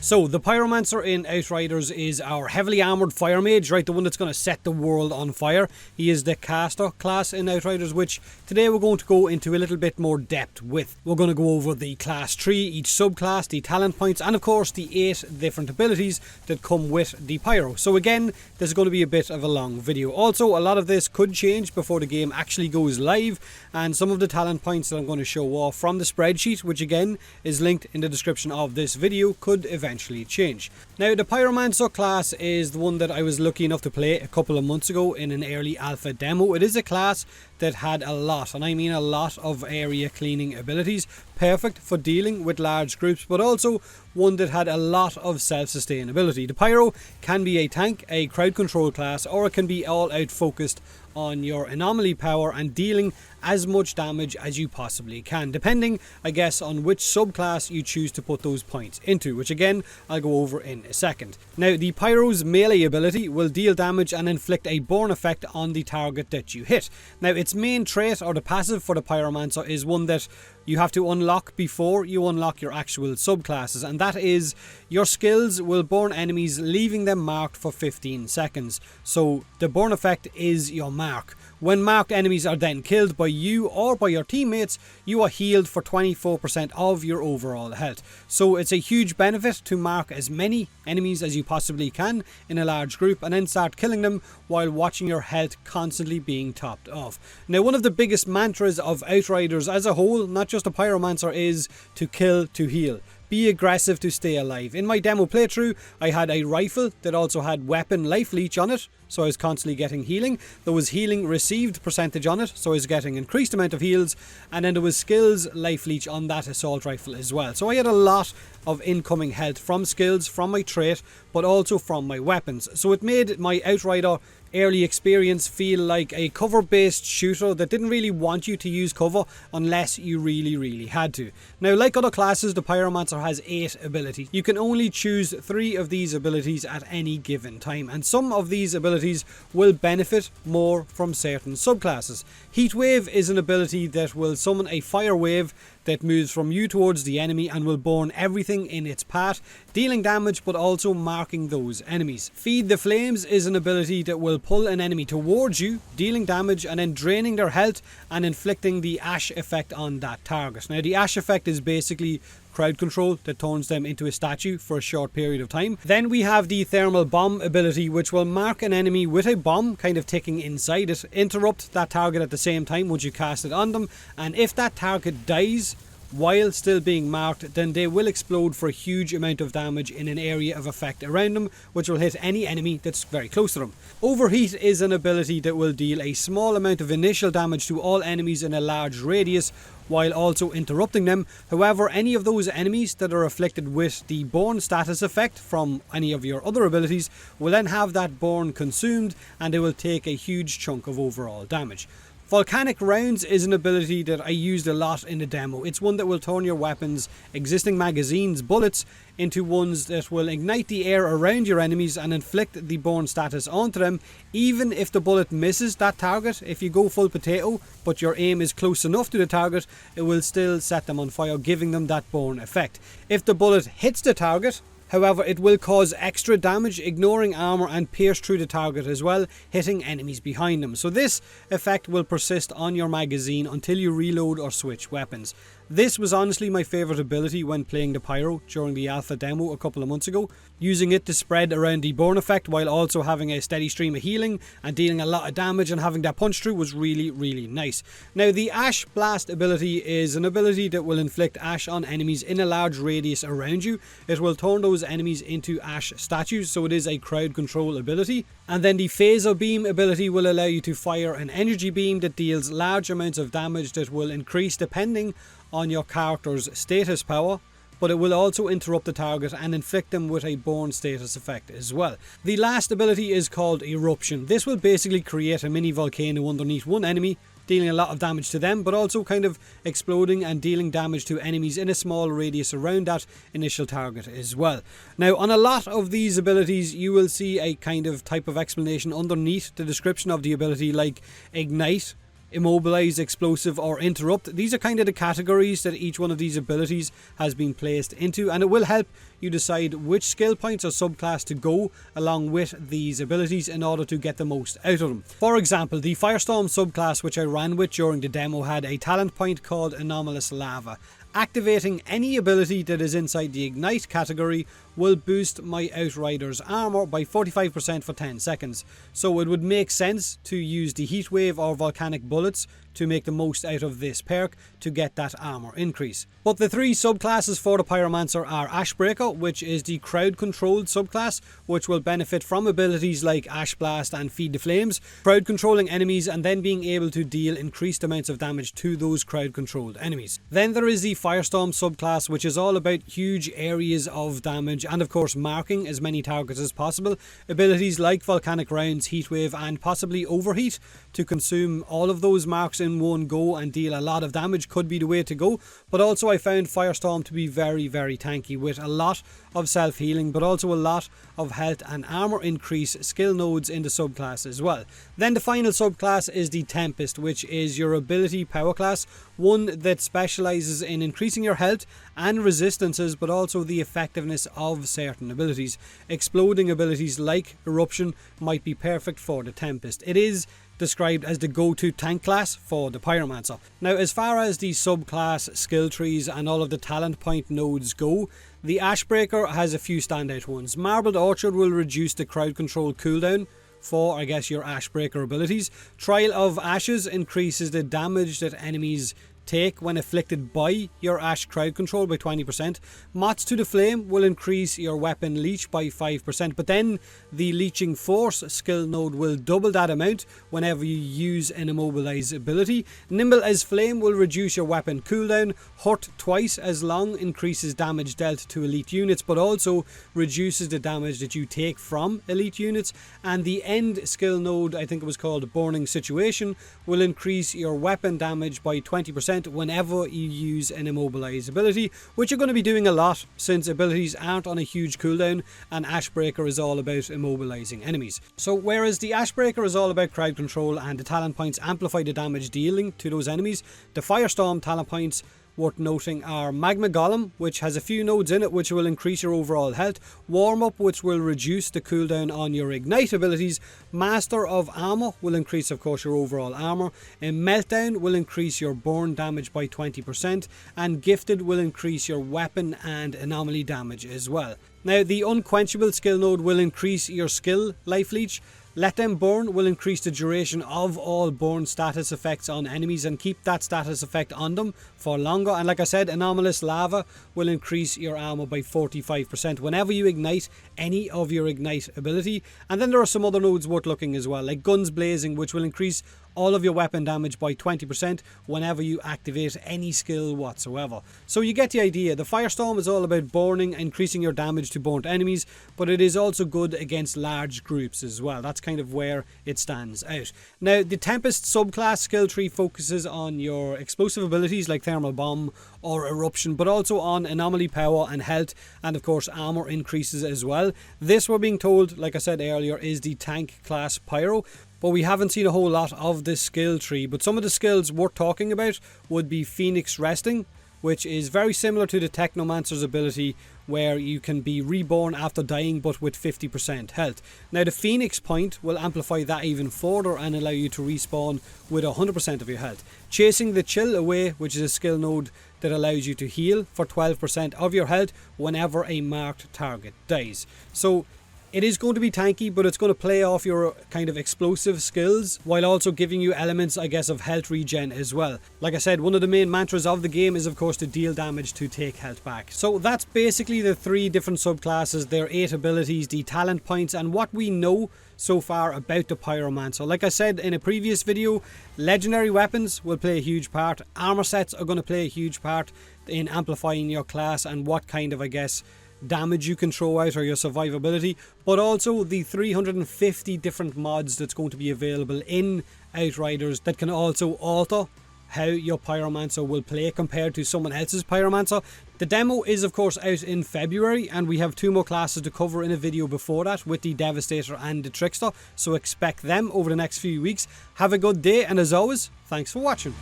So the Pyromancer in Outriders is our heavily armoured fire mage, right? The one that's going to set the world on fire. He is the caster class in Outriders, which today we're going to go into a little bit more depth with. We're going to go over the class tree, each subclass, the talent points, and of course the 8 different abilities that come with the Pyro. So again, this is going to be a bit of a long video. Also, a lot of this could change before the game actually goes live, and some of the talent points that I'm going to show off from the spreadsheet, which again is linked in the description of this video, could eventually change. Now, the Pyromancer class is the one that I was lucky enough to play a couple of months ago in an early alpha demo. It is a class that had a lot, and I mean a lot, of area cleaning abilities, perfect for dealing with large groups, but also one that had a lot of self-sustainability. The Pyro can be a tank, a crowd control class, or it can be all out focused on your anomaly power and dealing as much damage as you possibly can, depending, I guess, on which subclass you choose to put those points into, which again I'll go over in a second. Now, the Pyro's melee ability will deal damage and inflict a burn effect on the target that you hit. Now, its main trait, or the passive for the Pyromancer, is one that you have to unlock before you unlock your actual subclasses, and that is your skills will burn enemies, leaving them marked for 15 seconds. So the burn effect is your mark. When marked enemies are then killed by you or by your teammates, you are healed for 24% of your overall health. So it's a huge benefit to mark as many enemies as you possibly can in a large group and then start killing them while watching your health constantly being topped off. Now, one of the biggest mantras of Outriders as a whole, not just a Pyromancer, is to kill to heal. Be aggressive to stay alive. In my demo playthrough, I had a rifle that also had weapon life leech on it, so I was constantly getting healing. There was healing received percentage on it, so I was getting increased amount of heals, and then there was skills life leech on that assault rifle as well. So I had a lot of incoming health from skills, from my trait, but also from my weapons. So it made my Outrider early experience feel like a cover-based shooter that didn't really want you to use cover unless you really had to. Now, like other classes, the Pyromancer has 8 abilities. You can only choose 3 of these abilities at any given time, and some of these abilities will benefit more from certain subclasses. Heatwave is an ability that will summon a fire wave that moves from you towards the enemy and will burn everything in its path, dealing damage but also marking those enemies. Feed the Flames is an ability that will pull an enemy towards you, dealing damage and then draining their health and inflicting the ash effect on that target. Now, the ash effect is basically crowd control that turns them into a statue for a short period of time. Then we have the Thermal Bomb ability, which will mark an enemy with a bomb kind of ticking inside it, interrupt that target at the same time once you cast it on them, and if that target dies while still being marked, then they will explode for a huge amount of damage in an area of effect around them, which will hit any enemy that's very close to them. Overheat is an ability that will deal a small amount of initial damage to all enemies in a large radius while also interrupting them. However, any of those enemies that are afflicted with the burn status effect from any of your other abilities will then have that burn consumed, and they will take a huge chunk of overall damage. Volcanic Rounds is an ability that I used a lot in the demo. It's one that will turn your weapons' existing magazines' bullets into ones that will ignite the air around your enemies and inflict the burn status onto them, even if the bullet misses that target. If you go full potato, but your aim is close enough to the target, it will still set them on fire, giving them that burn effect. If the bullet hits the target, however, it will cause extra damage, ignoring armor, and pierce through the target as well, hitting enemies behind them. So this effect will persist on your magazine until you reload or switch weapons. This was honestly my favourite ability when playing the Pyro during the alpha demo a couple of months ago. Using it to spread around the burn effect while also having a steady stream of healing and dealing a lot of damage and having that punch through was really nice. Now, the Ash Blast ability is an ability that will inflict ash on enemies in a large radius around you. It will turn those enemies into ash statues, so it is a crowd control ability. And then the Phaser Beam ability will allow you to fire an energy beam that deals large amounts of damage that will increase depending on your character's status power, but it will also interrupt the target and inflict them with a burn status effect as well. The last ability is called Eruption. This will basically create a mini volcano underneath one enemy, dealing a lot of damage to them, but also kind of exploding and dealing damage to enemies in a small radius around that initial target as well. Now, on a lot of these abilities, you will see a kind of type of explanation underneath the description of the ability, like Ignite Immobilize, Explosive or Interrupt. These are kind of the categories that each one of these abilities has been placed into, and it will help you decide which skill points or subclass to go along with these abilities in order to get the most out of them. For example, the Firestorm subclass, which I ran with during the demo, had a talent point called Anomalous Lava. Activating any ability that is inside the Ignite category will boost my Outriders armor by 45% for 10 seconds. So it would make sense to use the Heatwave or Volcanic bullets to make the most out of this perk to get that armor increase. But the three subclasses for the Pyromancer are Ashbreaker, which is the crowd controlled subclass, which will benefit from abilities like Ash Blast and Feed the Flames, crowd controlling enemies and then being able to deal increased amounts of damage to those crowd controlled enemies. Then there is the Firestorm subclass, which is all about huge areas of damage and of course marking as many targets as possible. Abilities like Volcanic Rounds, Heatwave and possibly Overheat to consume all of those marks in one go and deal a lot of damage could be the way to go. But also I found Firestorm to be very tanky with a lot of self-healing, but also a lot of health and armor increase skill nodes in the subclass as well. Then the final subclass is the Tempest, which is your ability power class, one that specializes in increasing your health and resistances, but also the effectiveness of certain abilities. Exploding abilities like Eruption might be perfect for the Tempest. It is described as the go-to tank class for the Pyromancer. Now, as far as the subclass skill trees and all of the talent point nodes go, the Ashbreaker has a few standout ones. Marbled Orchard will reduce the crowd control cooldown for, I guess, your Ashbreaker abilities. Trial of Ashes increases the damage that enemies take when afflicted by your Ash crowd control by 20%. Moths to the Flame will increase your weapon leech by 5%, but then the Leeching Force skill node will double that amount whenever you use an Immobilize ability. Nimble as Flame will reduce your weapon cooldown. Hurt twice as long increases damage dealt to elite units, but also reduces the damage that you take from elite units. And the End skill node, I think it was called Burning Situation, will increase your weapon damage by 20% whenever you use an Immobilize ability, which you're going to be doing a lot since abilities aren't on a huge cooldown and Ashbreaker is all about immobilizing enemies. So whereas the Ashbreaker is all about crowd control and the talent points amplify the damage dealing to those enemies, the Firestorm talent points worth noting are Magma Golem, which has a few nodes in it which will increase your overall health, Warm Up, which will reduce the cooldown on your Ignite abilities, Master of Armor will increase of course your overall armor, and Meltdown will increase your burn damage by 20%, and Gifted will increase your weapon and anomaly damage as well. Now the Unquenchable skill node will increase your skill life leech. Let Them Burn will increase the duration of all burn status effects on enemies and keep that status effect on them for longer. And like I said, Anomalous Lava will increase your armor by 45% whenever you ignite any of your Ignite ability. And then there are some other nodes worth looking as well, like Guns Blazing, which will increase all of your weapon damage by 20% whenever you activate any skill whatsoever. So you get the idea. The Firestorm is all about burning, increasing your damage to burnt enemies, but it is also good against large groups as well. That's kind of where it stands out. Now, the Tempest subclass skill tree focuses on your explosive abilities like Thermal Bomb or Eruption, but also on anomaly power and health, and of course armor increases as well. This, we're being told, like I said earlier, is the tank class Pyro. But we haven't seen a whole lot of this skill tree. But some of the skills worth talking about would be Phoenix Resting, which is very similar to the Technomancer's ability, where you can be reborn after dying but with 50% health. Now the Phoenix point will amplify that even further and allow you to respawn with 100% of your health. Chasing the Chill Away, which is a skill node that allows you to heal for 12% of your health whenever a marked target dies. So it is going to be tanky, but it's going to play off your kind of explosive skills while also giving you elements, I guess, of health regen as well. Like I said, one of the main mantras of the game is, of course, to deal damage to take health back. So that's basically the three different subclasses, their 8 abilities, the talent points, and what we know so far about the Pyromancer. Like I said in a previous video, legendary weapons will play a huge part. Armor sets are going to play a huge part in amplifying your class and what kind of, I guess, damage you can throw out or your survivability, but also the 350 different mods that's going to be available in Outriders that can also alter how your Pyromancer will play compared to someone else's Pyromancer. The demo is of course out in February, and we have 2 more classes to cover in a video before that with the Devastator and the Trickster, so expect them over the next few weeks. Have a good day, and as always, thanks for watching.